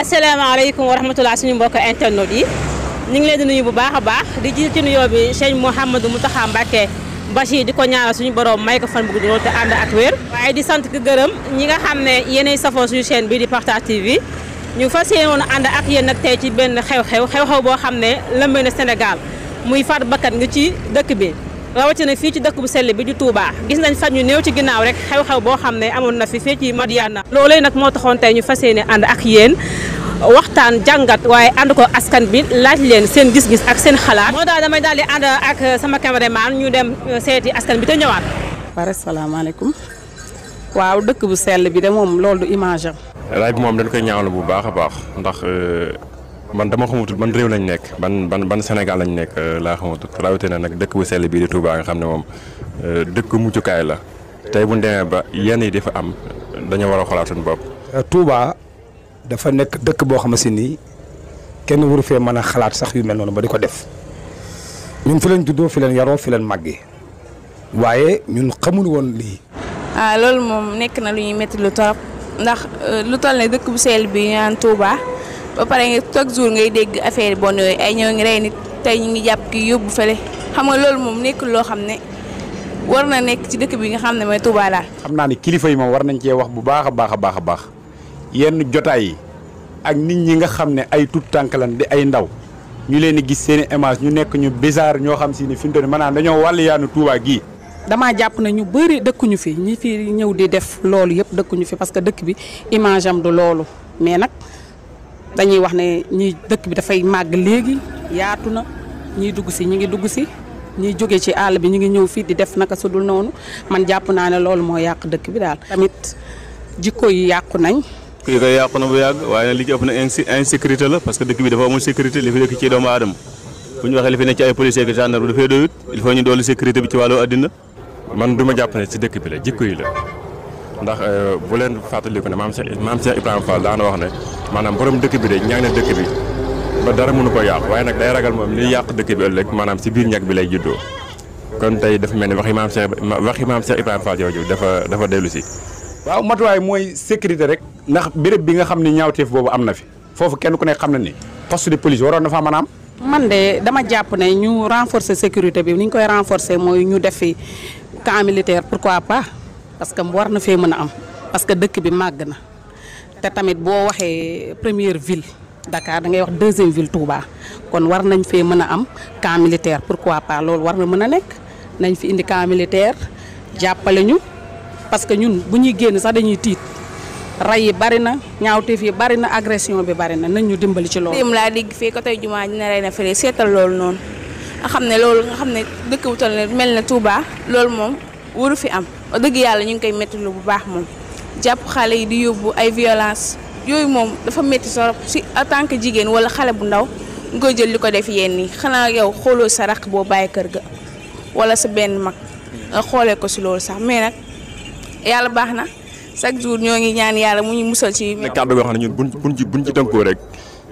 asalaamaaleykum wa rahmatulah suñu mbokk internet yi ñu ngi leen di nuyu bu baax a baax di jiital ci nuyoo bi Sëñ Mouhamadou Mountakha Mbacké Bachir di ko ñaanal suñu borom may ko fan bu gudd te ànd ak wér. waaye di sant ki gërëm ñi nga xam ne yéenay safoo suñu chaîne bii di Partage TV ñu fas yéene woon ànd ak yéen nag tey ci benn xew-xew boo xam ne lëmbee na Sénégal muy faat bakkan nga ci dëkk bi. rawatina fii ci dëkk bu sell bi di Touba gis nañ fan ñu néew ci ginnaaw rek xew-xew boo xam ne amoon na fi fii ci Madiyana loolee nag moo taxoon tey ñu fas yéene ànd ak yéen waxtaan jàngat waaye ànd ko askan bi laaj leen seen gis-gis ak seen xalaat moo daal damay daal di ànd ak sama cameraman ñu dem seeti askan bi te ñëwaat. pare salaamaaleykum waaw dëkk bu sell bi de moom loolu du image am. raay bi moom dañ koy ñaawlu bu baax a baax ndax man dama xamatul ban réew lañ nekk ban Sénégal lañ nekk laa xamatul rawatina nag dëkk bu sell bii di Touba nga xam ne moom dëkk muccukaay la tey bu ñu demee ba yenn yi dafa am dañoo war a xoolaat suñu bopp. Touba dafa nekk dëkk boo xam ne nii kenn waru fee mën a xalaat sax yu mel noonu ba di ko def ñun fi leen juddoo fi leen yaroo fi leen màggee waaye ñun xamul woon lii. loolu moom nekk na lu ñuy métti lu torop ndax lu toll ne dëkk bu sell bi ñu naan Touba. ba pare nga chaque jour ngay dégg affaire yi bon yooyu ay ñëw ngi rey nit tey ñu ngi jàpp ki yóbbu fële xam nga loolu moom nekkul loo xam ne war na nekk ci dëkk bi nga xam ne mooy Touba daal. xam naa ni kilifa yi moom war nañ cee wax bu baax a baax yenn jotaay yi ak nit ñi nga xam ne ay tut tànk lan di ay ndaw ñu leen di gis seen i image ñu nekk ñu bizarre ñoo xam si ni fi mu toll maanaam dañoo wàll yaanu Touba gii. damaa jàpp ne ñu bëri dëkkuñu fi ñi fi ñëw di def loolu yëpp dëkkuñu fi parce que dëkk bi image am du loolu mais nag. dañuy wax ne ñi dëkk bi dafay màgg léegi yaatu na ñiy dugg si ñi ngi dugg si ñiy jóge ci àll bi ñu ngi ñëw fii di def naka su dul noonu man jàpp naa ne loolu moo yàq dëkk bi daal. tamit jikko yi yàqu nañ. kii koy yàqu na bu yàgg waaye nag li ci ëpp na insécurité la parce que dëkk bi dafa amul sécurité li fi nekk ci doomu aadama bu ñu waxee li fi nekk ci ay policiers ak gendarme dafay doyut il faut ñu dolli sécurité bi ci wàllu àddina. man du ma jàpp ne ci dëkk bi la jikko yi la. ndax bu leen fàttaliku ne maam Cheikh Ibrahima Fall daana wax ne maanaam borom dëkk bi de ñaag na dëkk bi ba dara mënu ko yàq waaye nag day ragal moom liy yàq dëkk bi ëllëg maanaam si biir ñag bi lay juddoo kon tey dafa mel ni waxi maam Cheikh Ibrahima Fall jooju dafa dellu si. waaw matuwaay mooy sécurité rek. ndax béréb bi nga xam ne ñaawteef boobu am na fi foofu kenn ku nekk xam na ni poste de police waroon na faa mën a am. man de dama jàpp ne ñu renforcer sécurité bi ni ñu koy renforcer mooy ñu def fi camp militaire pourquoi pas. parce que war na fee mën a am parce que dëkk bi màgg na te tamit boo waxee première ville Dakar da ngay wax deuxième ville Touba kon war nañ fee mën a am camp militaire pourquoi pas loolu war na mën a nekk nañ fi indi camp militaire jàppale ñu parce que ñun bu ñuy génn sax dañuy tiit rey yi bari na ñaawteef yi bari na agression bi bari na nañ ñu dimbali ci loolu. démb laa dégg fii ko tey jumaa dina rey na fële seetal loolu noonu nga xam ne loolu nga xam ne dëkk bu toll ne mel na Touba loolu moom waru fi am. wax dëgg yàlla ñu ngi koy métti lu bu baax moom jàpp xale yi di yóbbu ay violence yooyu moom dafa métti torop si en tant que jigéen wala xale bu ndaw nga koy jël li ko def yenn yi xanaa yow xooloo sa rakk boo bàyyi kër ga wala sa benn mag nga xoolee ko si loolu sax mais nag yàlla baax na chaque jour ñoo ngi ñaan yàlla mu ñu musal ci. kàddu goo xam ne ñun buñ ci tënkoo rek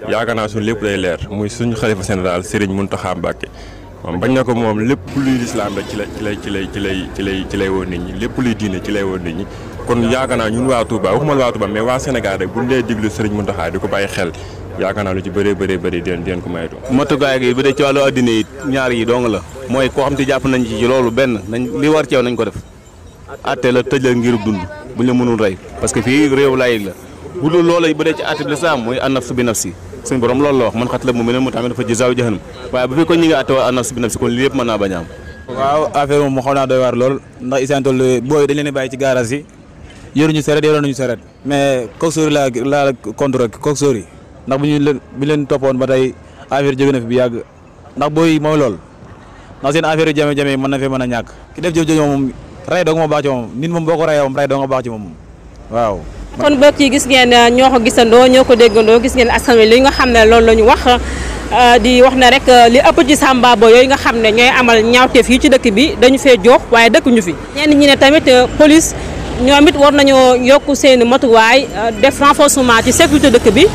yaakaar naa suñu lépp day leer muy suñu xalifa général Serigne Mountakha Mbacké moom bañ na ko moom lépp luy lislaam rek ci lay woon nit ñi lépp luy diine ci lay woon nit ñi kon yaakaar naa ñun waa Touba waxuma waa Touba mais waa Sénégal rek buñ dee diglu Serigne Mountakha di ko bàyyi xel yaakaar naa lu ci bëree den ko maytu. matukaay gi bu dee ci wàllu addina yi ñaar yi dong la mooy koo xam te jàpp nañ ci loolu benn nañ li war ci yow nañ ko def atte la tëj la ngir dund buñ la mënul rey parce que fii réew laayig la bu dul loolu bu dee ci atte bi lislaam mooy an-nafs bi nafsi suñu borom loolu la wax man xat la moom mu tamit dafa jazaaw jahannam waaye bu fekkoon ñi nga àtte an-nafs bi nafsi kon lii yëpp mën naa bañ a am. waaw affaire moom xaw naa doy waar lool ndax isaan toll booy dañ leen bàyyi ci garage yi yoruñu saret yoroon nañu saret mais coxeur laa contre rek coxeur yi ndax bu ñu leen toppoon ba tey affaire jóge na fi bi yàgg ndax booy mooy lool ndax seen affaire yu jame-jame yi mën na fee mën a ñàkk ki def jëf-jëf moom rey doo nga ma baax ci moom nit moom boo ko reyee moom rey doo nga baax ci moom waaw. kon mbokk yi gis ngeen ñoo ko gisandoo ñoo ko déggandoo gis ngeen askan wi li nga xam ne loolu la ñu wax di wax ne rek li ëpp ci Samba Boy yooyu nga xam ne ñooy amal ñaawteef yi ci dëkk bi dañu fee jox waaye dëkkuñu fi. ñenn ñi ne tamit police ñoom it war nañoo yokk seen i matuwaay def renforcement ci sécurité dëkk bi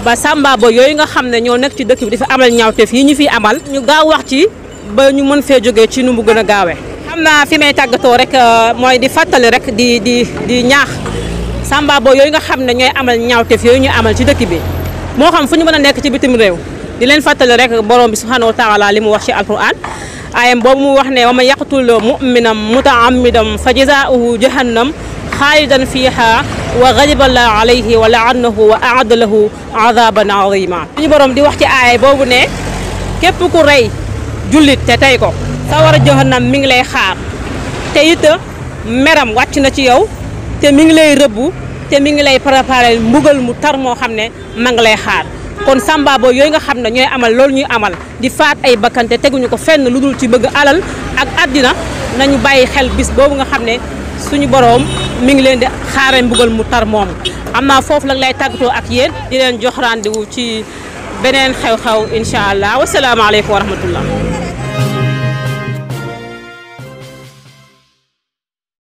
ba Samba Boy yooyu nga xam ne ñoo nekk ci dëkk bi dafa amal ñaawteef yi ñu fi amal ñu gaaw wax ci ba ñu mën fee jógee ci nu mu gën a gaawee. xam naa fi may tàggatoo rek mooy di fàttali rek di ñaax. Samba Boy yooyu nga xam ne ñooy amal ñaawteef yooyu ñu amal ci dëkk bi moo xam fu ñu mën a nekk ci bitim réew di leen fàttali rek borom bi subhanahu wa taala li mu wax ci alquran ayam boobu mu wax ne wa man yaqtul mu'minan mutaammidan fa jazaa'uhu jahannam xaalidan fiiha wa ghadiba Allahu alayhi wa la'anahu wa a'adda lahu adaban azima suñu borom di wax ci aaya boobu ne képp ku rey jullit te tey ko sawara jahannam mi ngi lay xaar te it meram wàcc na ci yow te mi ngi lay rëbbu te mi ngi lay préparé mbugal mu tar moo xam ne ma ngi lay xaar kon samba boo yooyu nga xam ne ñooy amal loolu ñuy amal di faat ay bakkante teguñu ko fenn lu dul ci bëgg alal ak àddina nañu bàyyi xel bis boobu nga xam ne suñu boroom mi ngi leen di xaare mbugal mu tar moom am naa foofu nag lay tàggatoo ak yéen di leen jox rendez-vous ci beneen xew-xew incha allah wasalaamaaleykum wa rahmatullah